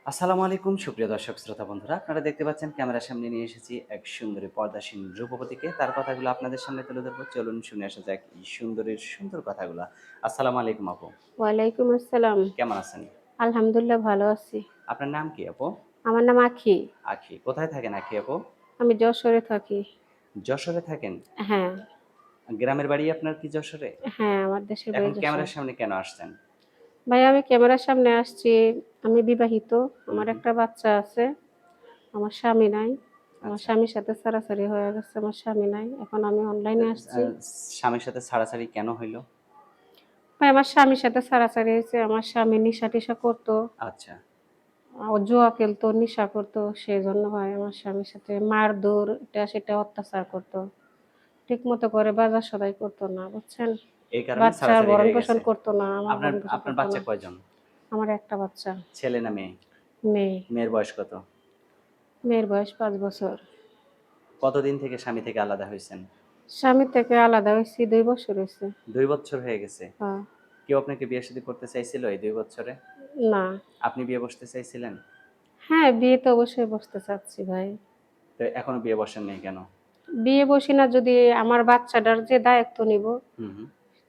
আসসালামু আলাইকুম সুপ্রিয় দর্শক শ্রোতা বন্ধুরা, আপনারা দেখতে পাচ্ছেন ক্যামেরার সামনে নিয়ে এসেছি এক সুন্দরী পর্দাসীন রূপবতীকে। তার কথাগুলো আপনাদের সামনে তুলে ধরবো। চলুন শুনে আসা যাক এই সুন্দরীর সুন্দর কথাগুলা। আসসালামু আলাইকুম আপু, ওয়ালাইকুম আসসালাম। কেমন আছেন? আলহামদুলিল্লাহ ভালো আছি। আপনার নাম কি আপু? আমার নাম আখি। আখি। কোথায় থাকেন আখি আপু? আমি যশোরে থাকি। যশোরে থাকেন? হ্যাঁ, গ্রামের বাড়ি আপনার কি যশোরে? হ্যাঁ, আমার দেশের বাড়ি এখন যশোর। ক্যামেরার সামনে কেন আসছেন? ভাই আমি ক্যামেরার সামনে আসছি, আমি বিবাহিত। হুম, আমার হুম। একটা বাচ্চা আছে। আমার স্বামী নাই। আমার আচ্ছা। স্বামীর সাথে ছাড়াছাড়ি হয়ে গেছে। আমার স্বামী নাই। এখন আমি অনলাইনে আ আসছি। স্বামীর সাথে ছাড়াছাড়ি কেন হইল? ভাই আমার স্বামীর সাথে ছাড়াছাড়ি হয়েছে। আমার স্বামী নেশা-টেশা করতো। আচ্ছা। জুয়া খেলতো, নেশা করতো। সেজন্য ভাই আমার স্বামীর সাথে মারধর, এটা সেটা অত্যাচার করতো। ঠিকমতো করে বাজার সদাই করতো না, বুঝছেন? এই কারণে বাচ্চার ছাড়াছাড়ি হয়ে ভরণ-পোষণ গেছে। করতো না, আমার আপনার ভরণ-পোষণ আপনার করতো বাচ্চা না। কয়জন? আমার একটা বাচ্চা, ছেলে না মেয়ে? মেয়ে। মেয়ের বয়স কত? মেয়ের বয়স ৫ বছর। কতদিন থেকে স্বামী থেকে আলাদা হইছেন? স্বামী থেকে আলাদা হইছি ২ বছর হইছে। ২ বছর হয়ে গেছে। হ্যাঁ, কেউ আপনাকে বিয়ে-শাদী করতে চাইছিল এই ২ বছরে? না। আপনি বিয়ে বসতে চাইছিলেন? হ্যাঁ, বিয়ে তো অবশ্যই বসতে চাচ্ছি ভাই। তো এখনো বিয়ে বসেন নাই কেন? বিয়ে বসি না, যদি আমার বাচ্চাটার যে দায়িত্ব নিব, হুম, হুম।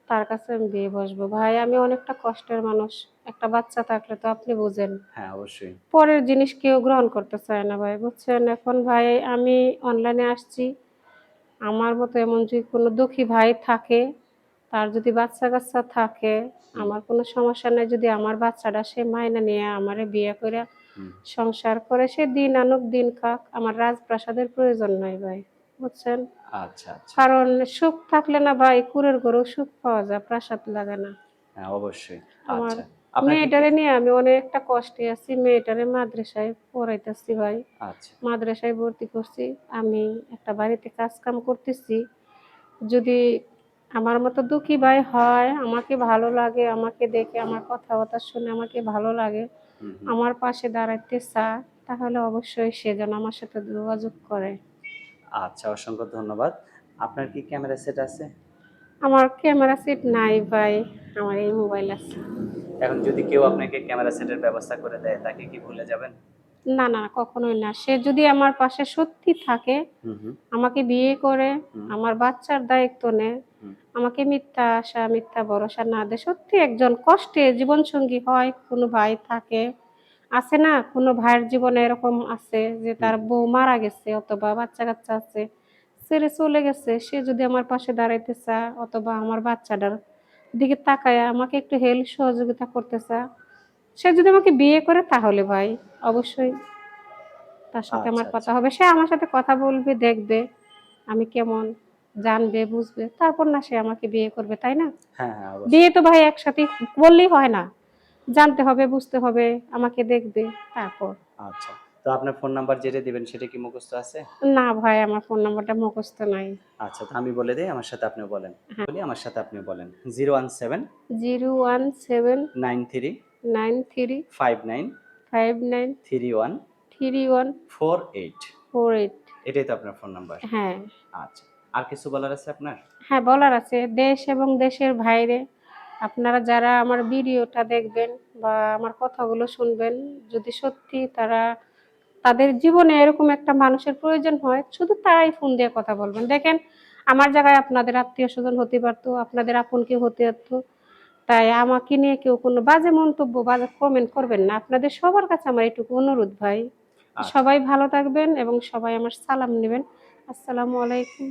তার কাছে আমি বিয়ে বসবো। ভাই আমি অনেকটা কষ্টের মানুষ। একটা বাচ্চা থাকলে তো আপনি বুঝেন। হ্যাঁ, অবশ্যই। পরের জিনিস কেউ গ্রহণ করতে চায় না ভাই, বুঝছেন? এখন ভাই আমি অনলাইনে আসছি। আমার মতো এমন যদি কোনো দুঃখী ভাই থাকে, তার যদি বাচ্চা-কাচ্চা থাকে, হুম, আমার কোনো সমস্যা নাই। যদি আমার বাচ্চাটা সে মাইনা নিয়ে আমারে বিয়ে কইরা হুম। সংসার করে, সে দিন আনুক দিন খাক। আমার রাজপ্রাসাদের প্রয়োজন নাই ভাই, বুঝছেন? আচ্ছা, আচ্ছা। কারণ সুখ থাকলে না ভাই কুঁড়ের ঘরেও সুখ পাওয়া যায়, প্রাসাদ লাগে না। হ্যাঁ, অবশ্যই। আমার আচ্ছা। আপনাকে কে মেয়েটারে নিয়ে আমি অনেকটা কষ্টে আছি। মেয়েটারে মাদ্রাসায় পড়াইতেছি ভাই। আচ্ছা। মাদ্রাসায় ভর্তি করছি। আমি একটা বাড়িতে কাজ-কাম করতেছি। যদি আমার মতো দুঃখী ভাই হয়, আমাকে ভালো লাগে, আমাকে দেখে আমার কথাবার্তা শুনে আমাকে ভালো লাগে, হুম, হুম। আমার পাশে দাঁড়াইতে চায়, তাহলে অবশ্যই সে যেন আমার সাথে যোগাযোগ করে। আচ্ছা, অসংখ্য ধন্যবাদ। আপনার কি ক্যামেরা সেট আছে? আমার ক্যামেরা সেট নাই ভাই, আমার এই মোবাইল আছে। এখন যদি কেউ আপনাকে ক্যামেরা সেটের ব্যবস্থা করে দেয়, তাকে কি ভুলে যাবেন? না, না, কখনোই না। সে যদি আমার পাশে সত্যি থাকে, হুম, হুম, আমাকে বিয়ে করে, হুম, আমার বাচ্চার দায়িত্ব নেয়, হুম, আমাকে মিথ্যা আশা, মিথ্যা ভরসা না দেয়, সত্যি একজন কষ্টে জীবনসঙ্গী হয়, কোনো ভাই থাকে, আছে না? কোনো ভাইয়ের জীবনে এরকম আছে যে হুম, তার হুম। বউ মারা গেছে অথবা বাচ্চা-কাচ্চা আছে, ছেড়ে চলে গেছে। সে যদি আমার পাশে দাঁড়াইতে চায় অথবা আমার বাচ্চাটার দিকে তাকায়া আমাকে একটু হেল্প সহযোগিতা করতে চায়, সে যদি আমাকে বিয়ে করে তাহলে ভাই অবশ্যই তার সাথে আচ্ছা, আমার কথা আচ্ছা। হবে। সে আমার সাথে কথা বলবে, দেখবে আমি কেমন, জানবে, বুঝবে। তারপর না সে আমাকে বিয়ে করবে, তাই না? হ্যাঁ, হ্যাঁ, বিয়ে অবশ্যই। তো ভাই একসাথেই বললেই হয় না। জানতে হবে, বুঝতে হবে, আমাকে দেখবে তারপর। আচ্ছা। তো আপনার ফোন নাম্বার যেটা দিবেন সেটা কি মুখস্থ আছে? না ভাই আমার ফোন নাম্বারটা মুখস্থ নাই। আচ্ছা, তো আমি বলে দেই, আমার সাথে আপনিও বলেন। হ্যাঁ, বলি, আমার সাথে আপনিও বলেন। 017 93 01793 59 59 31 31 48 48। এটাই তো আপনার ফোন নাম্বার? হ্যাঁ, আচ্ছা। আর কিছু বলার আছে আপনার? হ্যাঁ বলার আছে। দেশ এবং দেশের বাইরে আপনারা যারা আমার ভিডিওটা দেখবেন বা আমার কথাগুলো শুনবেন, যদি সত্যি তাদের জীবনে এরকম একটা মানুষের প্রয়োজন হয়, শুধু তারাই ফোন দিয়ে কথা বলবেন। দেখেন আমার জায়গায় আপনাদের আত্মীয়স্বজন হতে পারতো, আপনাদের আপন কেউ হতে পারতো। তাই আমাকে নিয়ে কেউ কোনো বাজে মন্তব্য, বাজে কমেন্ট করবেন না। আপনাদের সবার কাছে আমার এটুকু অনুরোধ ভাই। আচ্ছা। সবাই ভালো থাকবেন এবং সবাই আমার সালাম নিবেন। আসসালামু আলাইকুম।